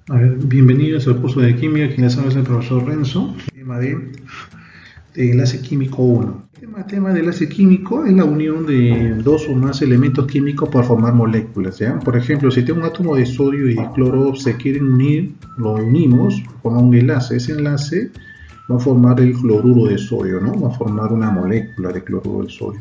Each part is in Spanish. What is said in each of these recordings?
Bienvenidos al curso de química, quien les habla es el profesor Renzo, tema de enlace químico 1. El tema del enlace químico es la unión de dos o más elementos químicos para formar moléculas, ¿ya? Por ejemplo, si tengo un átomo de sodio y de cloro, se quieren unir, lo unimos, forma un enlace. Ese enlace va a formar el cloruro de sodio, ¿no? Va a formar una molécula de cloruro de sodio.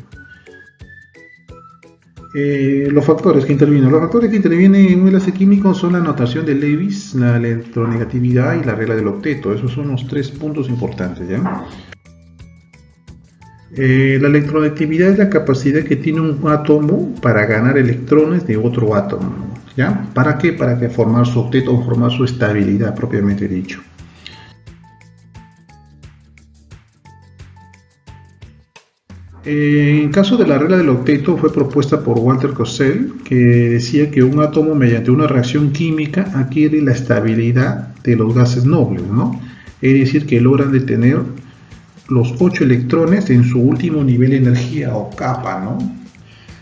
Los factores que intervienen en un enlace químico son la notación de Lewis, la electronegatividad y la regla del octeto. Esos son los tres puntos importantes, ¿ya? La electronegatividad es la capacidad que tiene un átomo para ganar electrones de otro átomo, ¿ya? ¿Para qué? Para que formar su octeto o formar su estabilidad propiamente dicho. En caso de la regla del octeto fue propuesta por Walter Cosell, que decía que un átomo mediante una reacción química adquiere la estabilidad de los gases nobles, ¿no? Es decir, que logran detener los 8 electrones en su último nivel de energía o capa, ¿no?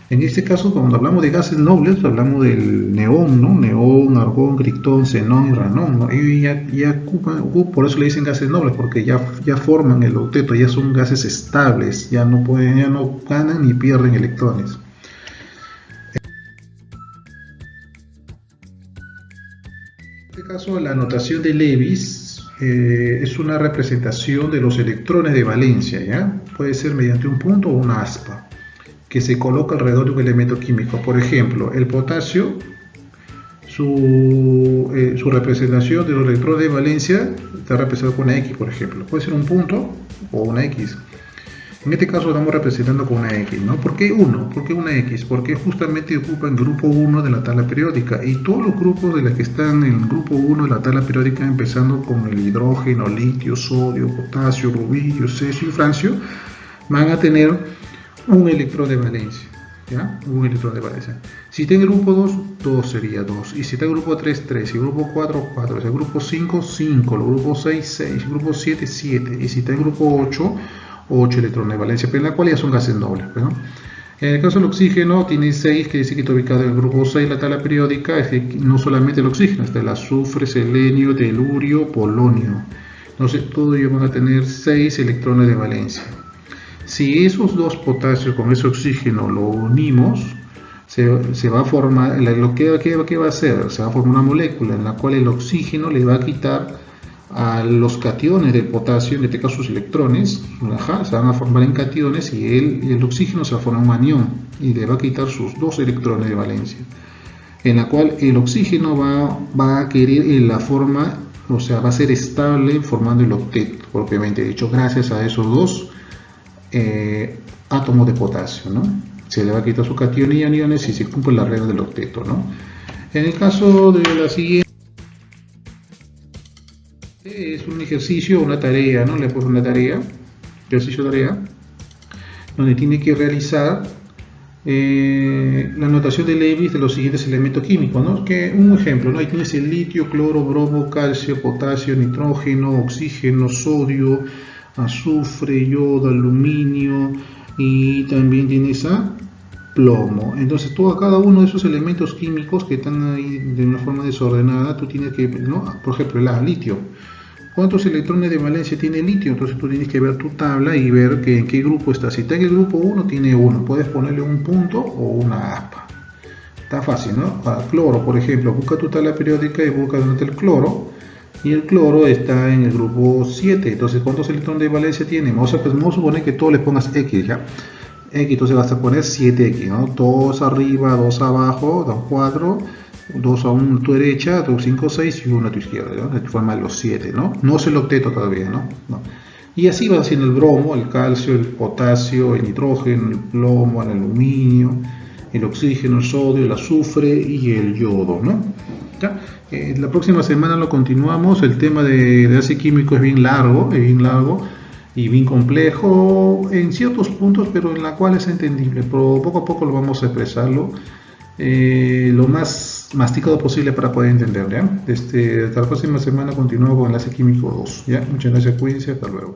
En este caso, cuando hablamos de gases nobles, hablamos del neón, ¿no? Neón, argón, criptón, xenón y ranón, ¿no? Ellos ya ocupan, por eso le dicen gases nobles, porque ya forman el octeto, ya son gases estables, ya no ganan ni pierden electrones. En este caso, la notación de Lewis es una representación de los electrones de valencia, ¿ya? Puede ser mediante un punto o una aspa, que se coloca alrededor de un elemento químico. Por ejemplo, el potasio, su representación de los electrones de valencia está representado con una X, por ejemplo. Puede ser un punto o una X. En este caso estamos representando con una X, ¿no? ¿Por qué 1? ¿Por qué una X? Porque justamente ocupa el grupo 1 de la tabla periódica y todos los grupos de los que están en el grupo 1 de la tabla periódica, empezando con el hidrógeno, litio, sodio, potasio, rubidio, cesio y francio, van a tener un electrón de valencia. ¿Ya? Un electrón de valencia. Si está en el grupo 2, 2 sería 2. Y si está en el grupo 3, 3. Y el grupo 4, 4. Si está en el grupo 5, 5. El grupo 6, 6. El grupo 7, 7. Y si está en el grupo 8, 8 electrones de valencia, pero en la cual ya son gases nobles, ¿no? En el caso del oxígeno tiene 6, que dice que está ubicado en el grupo 6 de la tabla periódica. Es que no solamente el oxígeno, está el azufre, selenio, telurio, polonio. Entonces todos ellos van a tener 6 electrones de valencia. Si esos dos potasios con ese oxígeno lo unimos, se va a formar, ¿qué va a hacer? Se va a formar una molécula en la cual el oxígeno le va a quitar a los cationes del potasio, en este caso sus electrones, se van a formar en cationes y el oxígeno se va a formar un anión y le va a quitar sus dos electrones de valencia, en la cual el oxígeno va a adquirir la forma, o sea, va a ser estable formando el octeto, propiamente dicho, gracias a esos dos átomos de potasio, ¿no? Se le va a quitar su cation y aniones si se cumple la regla del octeto, ¿no? En el caso de la siguiente, es un ejercicio, una tarea, ¿no? Le pongo una tarea, ejercicio tarea, donde tiene que realizar la notación de Lewis de los siguientes elementos químicos, ¿no? Que un ejemplo, ¿no? Ahí tienes el litio, cloro, bromo, calcio, potasio, nitrógeno, oxígeno, sodio, azufre, yodo, aluminio y también tienes a plomo. Entonces, cada uno de esos elementos químicos que están ahí de una forma desordenada, tú tienes que, ¿no? Por ejemplo, el litio. ¿Cuántos electrones de valencia tiene el litio? Entonces tú tienes que ver tu tabla y ver en qué grupo está. Si está en el grupo 1, tiene 1. Puedes ponerle un punto o una aspa. Está fácil, ¿no? Para cloro, por ejemplo, busca tu tabla periódica y busca dónde está el cloro. Y el cloro está en el grupo 7. Entonces, ¿cuántos electrones de valencia tiene? Vamos a suponer que todo le pongas X, ¿ya? X, entonces vas a poner 7X, ¿no? 2 arriba, 2 abajo, 2, 4, 2 a tu derecha, 2, 5, 6 y 1 a tu izquierda, ¿no? De forma los 7, ¿no? No es el octeto todavía, ¿no? No. Y así va haciendo el bromo, el calcio, el potasio, el nitrógeno, el plomo, el aluminio, el oxígeno, el sodio, el azufre y el yodo, ¿no? ¿Ya? La próxima semana lo continuamos. El tema de ACE químico es bien largo y bien complejo en ciertos puntos, pero en la cual es entendible. Pero poco a poco lo vamos a expresarlo lo más masticado posible para poder entender. ¿Ya? Hasta la próxima semana continuamos con el ACE químico 2. ¿Ya? Muchas gracias, cuídense, hasta luego.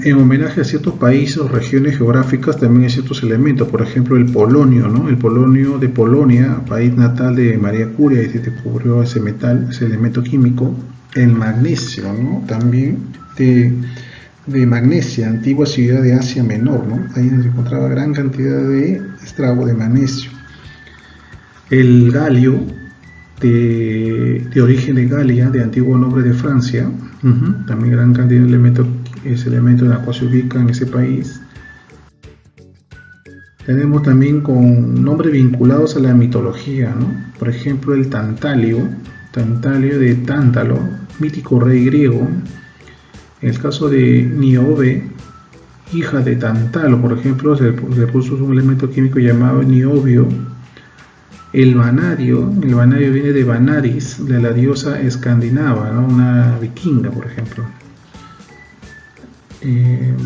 En homenaje a ciertos países o regiones geográficas también hay ciertos elementos, por ejemplo el polonio, ¿no? El polonio de Polonia, país natal de María Curia, y se descubrió ese metal, ese elemento químico. El magnesio, ¿no? También de Magnesia, antigua ciudad de Asia Menor, ¿no? Ahí se encontraba gran cantidad de estrago de magnesio. El galio, de origen de Galia, de antiguo nombre de Francia, también gran cantidad de elementos, ese elemento en el cual se ubica en ese país. Tenemos también con nombres vinculados a la mitología, ¿no? Por ejemplo el tantalio de Tántalo, mítico rey griego. En el caso de Niobe, hija de Tantalo, por ejemplo, se puso un elemento químico llamado niobio. El vanadio viene de Vanaris, de la diosa escandinava, ¿no? Una vikinga, por ejemplo.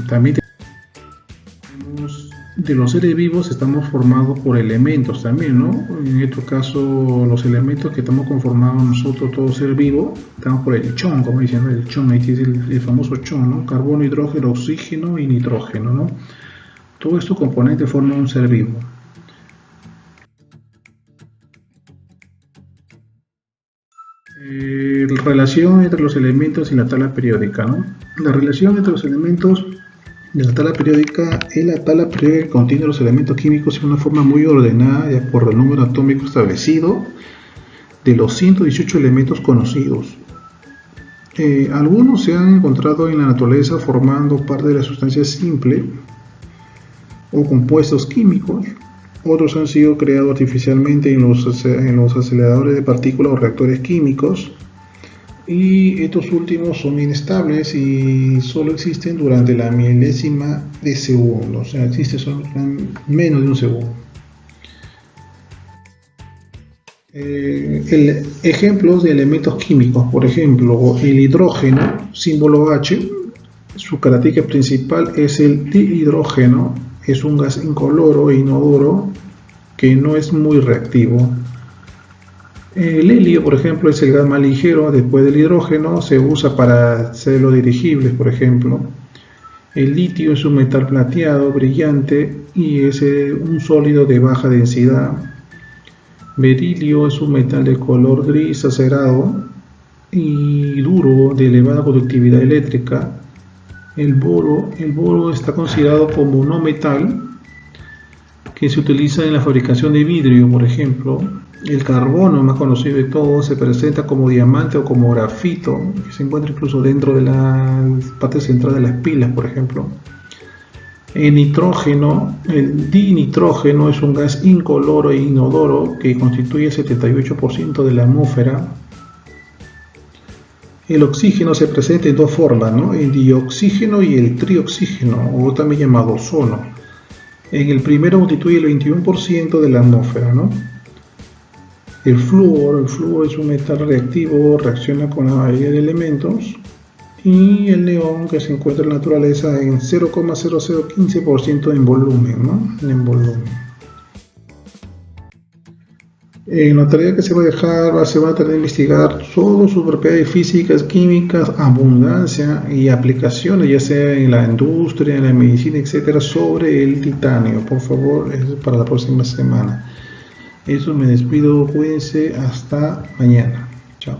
También tenemos, de los seres vivos estamos formados por elementos también, ¿no? En este caso, los elementos que estamos conformados nosotros, todo ser vivo, estamos por el chon, como dicen, el chon, ahí es el famoso chon, ¿no? Carbono, hidrógeno, oxígeno y nitrógeno, ¿no? Todos estos componentes forman un ser vivo. Relación entre los elementos y la tabla periódica, ¿no? La relación entre los elementos de la tabla periódica es la tabla periódica que contiene los elementos químicos en una forma muy ordenada, ya por el número atómico establecido de los 118 elementos conocidos. Algunos se han encontrado en la naturaleza formando parte de la sustancia simple o compuestos químicos. Otros han sido creados artificialmente en los aceleradores de partículas o reactores químicos, y estos últimos son inestables y solo existen durante la milésima de segundo, o sea, existe solo menos de un segundo. Ejemplos de elementos químicos, por ejemplo, el hidrógeno, símbolo H, su característica principal es el dihidrógeno. Es un gas incoloro e inodoro que no es muy reactivo. El helio, por ejemplo, es el gas más ligero después del hidrógeno, se usa para hacerlo dirigibles, por ejemplo. El litio es un metal plateado, brillante, y es un sólido de baja densidad. Berilio es un metal de color gris acerado y duro, de elevada conductividad eléctrica. El boro está considerado como no metal, que se utiliza en la fabricación de vidrio, por ejemplo. El carbono, más conocido de todos, se presenta como diamante o como grafito, que se encuentra incluso dentro de la parte central de las pilas, por ejemplo. El nitrógeno, el dinitrógeno, es un gas incoloro e inodoro que constituye el 78% de la atmósfera. El oxígeno se presenta en dos formas, ¿no? El dioxígeno y el trioxígeno, o también llamado ozono. En el primero constituye el 21% de la atmósfera, ¿no? El flúor es un metal reactivo, reacciona con la mayoría de elementos. Y el neón, que se encuentra en la naturaleza en 0,0015% en volumen, ¿no? En volumen. En la tarea que se va a dejar, se va a tratar de investigar todas sus propiedades físicas, químicas, abundancia y aplicaciones, ya sea en la industria, en la medicina, etcétera, sobre el titanio. Por favor, eso es para la próxima semana. Eso, me despido, cuídense, hasta mañana. Chao.